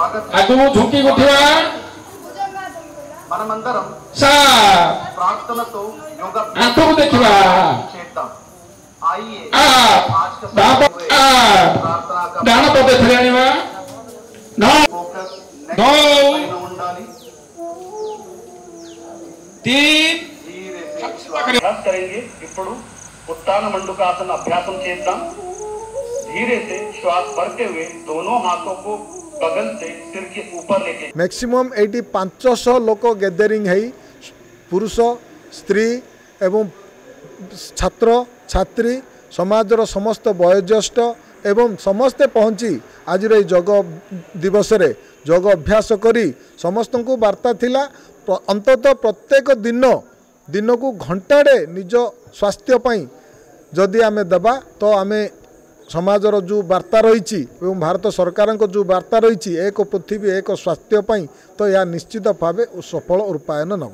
आगु झुकी उठिवा మనమందరం सा ప్రార్థనతో యోగా आंखों देखिवा చేద్దాం आइए आ आज का दाप आ प्रार्थना का दाना पदे थरेनिवा नौ फोकस नौ పైన ఉండాలి तीन धीरे से अभ्यास करेंगे ఇప్పుడు उत्तान मंडूकासन अभ्यासम చేద్దాం धीरे से श्वास भरते हुए दोनों हाथों को बगल से सिर के ऊपर लेके मैक्सिमम 500 लोक गैदरिंग है पुरुष स्त्री एवं छात्र छात्री समाजर समस्त वयोज्येष्ठ एवं समस्ते पहुँची आज योग दिवस रे योग अभ्यास करी समस्त को वार्ता थिला अंततः प्रत्येक दिन को घंटाड़े निज स्वास्थ्य पाई जदि आमे दबा तो आमे समाजर जो वार्ता रही भारत सरकार जो वार्ता रही एक पृथ्वी एक स्वास्थ्य पाई तो यह निश्चित भाव सफल रूपायन नब।